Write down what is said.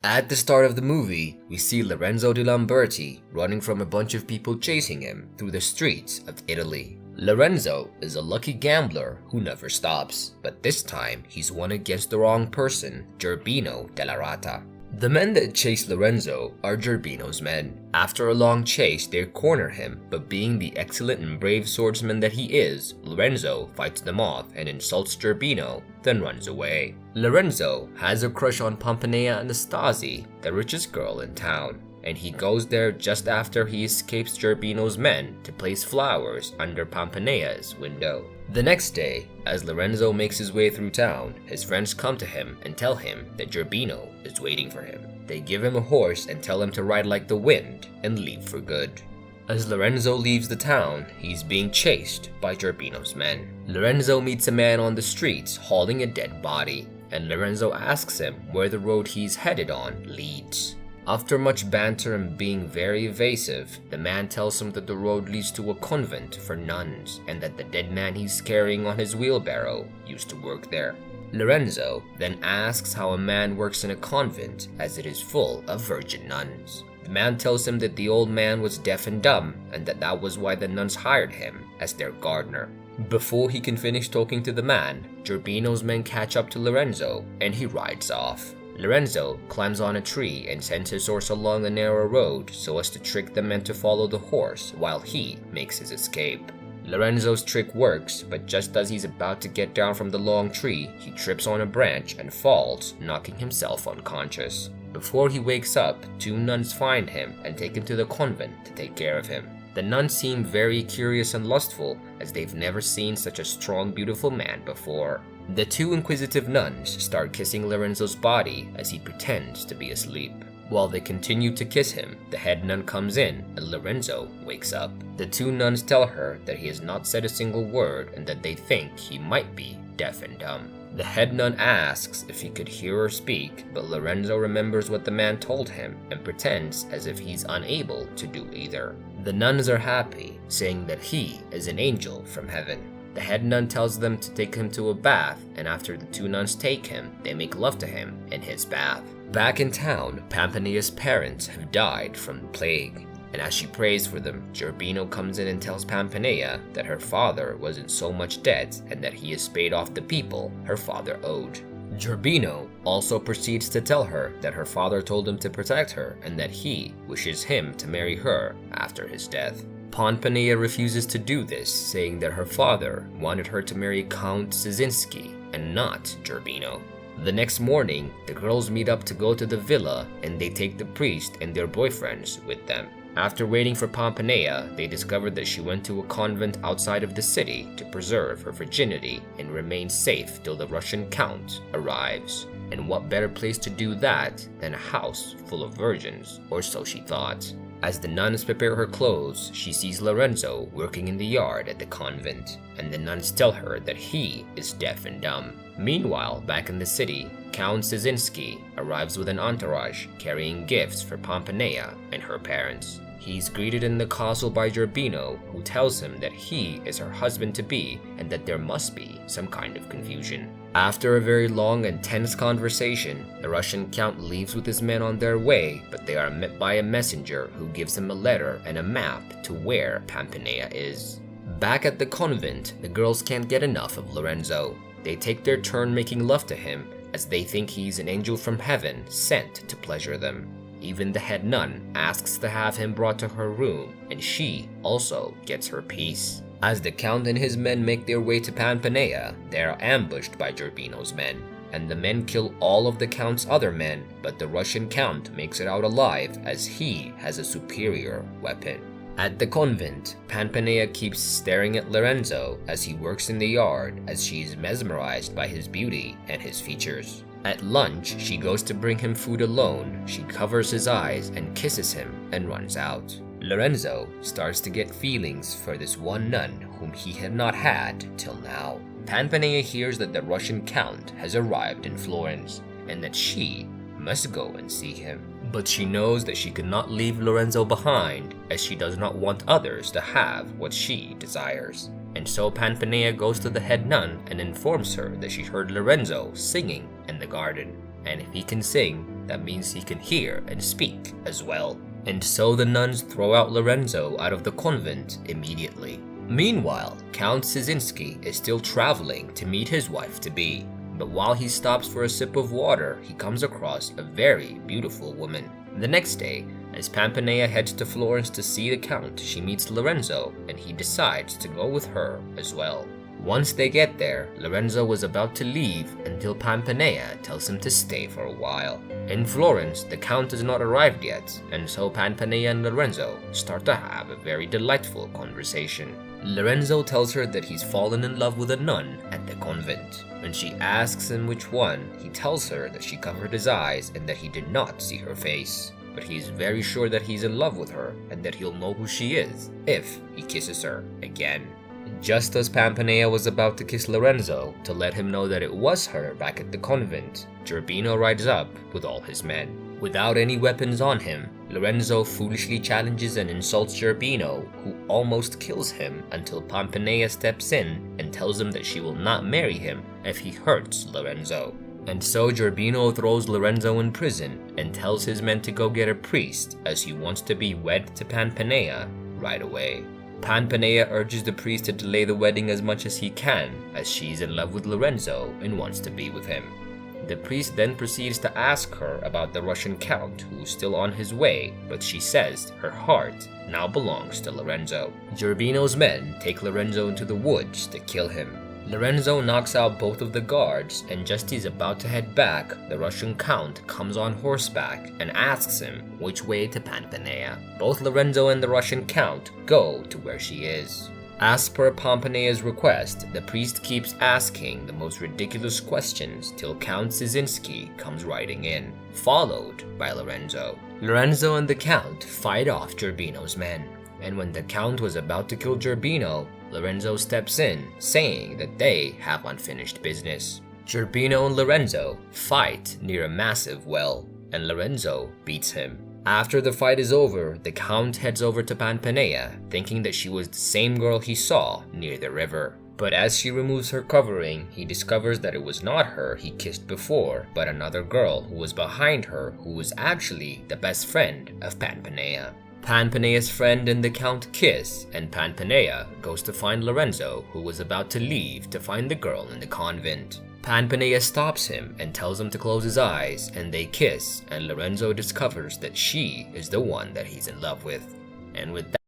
At the start of the movie, we see Lorenzo de Lamberti running from a bunch of people chasing him through the streets of Italy. Lorenzo is a lucky gambler who never stops, but this time he's won against the wrong person, Gerbino della Rata. The men that chase Lorenzo are Gerbino's men. After a long chase, they corner him, but being the excellent and brave swordsman that he is, Lorenzo fights them off and insults Gerbino, then runs away. Lorenzo has a crush on Pomponea Anastasi, the richest girl in town, and he goes there just after he escapes Gerbino's men to place flowers under Pomponea's window. The next day, as Lorenzo makes his way through town, his friends come to him and tell him that Gerbino is waiting for him. They give him a horse and tell him to ride like the wind and leave for good. As Lorenzo leaves the town, he's being chased by Gerbino's men. Lorenzo meets a man on the streets hauling a dead body, and Lorenzo asks him where the road he's headed on leads. After much banter and being very evasive, the man tells him that the road leads to a convent for nuns and that the dead man he's carrying on his wheelbarrow used to work there. Lorenzo then asks how a man works in a convent as it is full of virgin nuns. The man tells him that the old man was deaf and dumb and that was why the nuns hired him as their gardener. Before he can finish talking to the man, Gerbino's men catch up to Lorenzo and he rides off. Lorenzo climbs on a tree and sends his horse along a narrow road so as to trick the men to follow the horse while he makes his escape. Lorenzo's trick works, but just as he's about to get down from the long tree, he trips on a branch and falls, knocking himself unconscious. Before he wakes up, two nuns find him and take him to the convent to take care of him. The nuns seem very curious and lustful, as they've never seen such a strong, beautiful man before. The two inquisitive nuns start kissing Lorenzo's body as he pretends to be asleep. While they continue to kiss him, the head nun comes in and Lorenzo wakes up. The two nuns tell her that he has not said a single word and that they think he might be deaf and dumb. The head nun asks if he could hear or speak, but Lorenzo remembers what the man told him and pretends as if he's unable to do either. The nuns are happy, saying that he is an angel from heaven. The head nun tells them to take him to a bath, and after the two nuns take him, they make love to him in his bath. Back in town, Pomponea's parents have died from the plague, and as she prays for them, Gerbino comes in and tells Pomponea that her father was in so much debt and that he has paid off the people her father owed. Gerbino also proceeds to tell her that her father told him to protect her and that he wishes him to marry her after his death. Pomponea refuses to do this, saying that her father wanted her to marry Count Szczynski and not Gerbino. The next morning, the girls meet up to go to the villa and they take the priest and their boyfriends with them. After waiting for Pomponea, they discover that she went to a convent outside of the city to preserve her virginity and remain safe till the Russian count arrives. And what better place to do that than a house full of virgins, or so she thought. As the nuns prepare her clothes, she sees Lorenzo working in the yard at the convent, and the nuns tell her that he is deaf and dumb. Meanwhile, back in the city, Count Szczynski arrives with an entourage carrying gifts for Pomponea and her parents. He's greeted in the castle by Gerbino, who tells him that he is her husband-to-be and that there must be some kind of confusion. After a very long and tense conversation, the Russian count leaves with his men on their way, but they are met by a messenger who gives them a letter and a map to where Pomponea is. Back at the convent, the girls can't get enough of Lorenzo. They take their turn making love to him, as they think he's an angel from heaven sent to pleasure them. Even the head nun asks to have him brought to her room, and she also gets her piece. As the count and his men make their way to Pomponea, they are ambushed by Gerbino's men, and the men kill all of the count's other men, but the Russian count makes it out alive as he has a superior weapon. At the convent, Pomponea keeps staring at Lorenzo as he works in the yard, as she is mesmerized by his beauty and his features. At lunch, she goes to bring him food alone. She covers his eyes and kisses him and runs out. Lorenzo starts to get feelings for this one nun whom he had not had till now. Pomponea hears that the Russian count has arrived in Florence and that she must go and see him. But she knows that she could not leave Lorenzo behind, as she does not want others to have what she desires. And so Pomponea goes to the head nun and informs her that she heard Lorenzo singing in the garden. and if he can sing, that means he can hear and speak as well. And so the nuns throw out Lorenzo out of the convent immediately. Meanwhile, Count Szczynski is still traveling to meet his wife-to-be, but while he stops for a sip of water, he comes across a very beautiful woman. The next day, as Pampanea heads to Florence to see the Count, she meets Lorenzo, and he decides to go with her as well. Once they get there, Lorenzo was about to leave until Pampanea tells him to stay for a while. In Florence, the Count has not arrived yet, and so Pampanea and Lorenzo start to have a very delightful conversation. Lorenzo tells her that he's fallen in love with a nun at the convent. When she asks him which one, he tells her that she covered his eyes and that he did not see her face. But he's very sure that he's in love with her and that he'll know who she is if he kisses her again. Just as Pampanea was about to kiss Lorenzo to let him know that it was her back at the convent, Gerbino rides up with all his men. Without any weapons on him, Lorenzo foolishly challenges and insults Gerbino, who almost kills him until Pampanea steps in and tells him that she will not marry him if he hurts Lorenzo. And so Gerbino throws Lorenzo in prison and tells his men to go get a priest as he wants to be wed to Pampanea right away. Pampanea urges the priest to delay the wedding as much as he can, as she's in love with Lorenzo and wants to be with him. The priest then proceeds to ask her about the Russian count who's still on his way, but she says her heart now belongs to Lorenzo. Gerbino's men take Lorenzo into the woods to kill him. Lorenzo knocks out both of the guards, and just as he's about to head back, the Russian count comes on horseback and asks him which way to Pampanea. Both Lorenzo and the Russian count go to where she is. As per Pampanea's request, the priest keeps asking the most ridiculous questions till Count Szczynski comes riding in, followed by Lorenzo. Lorenzo and the Count fight off Gerbino's men, and when the Count was about to kill Gerbino, Lorenzo steps in, saying that they have unfinished business. Gerbino and Lorenzo fight near a massive well, and Lorenzo beats him. After the fight is over, the Count heads over to Pampanea, thinking that she was the same girl he saw near the river. But as she removes her covering, he discovers that it was not her he kissed before, but another girl who was behind her, who was actually the best friend of Pampanea. Pampanea's friend and the Count kiss, and Pampanea goes to find Lorenzo, who was about to leave to find the girl in the convent. Pampanea stops him and tells him to close his eyes, and they kiss, and Lorenzo discovers that she is the one that he's in love with. And with that,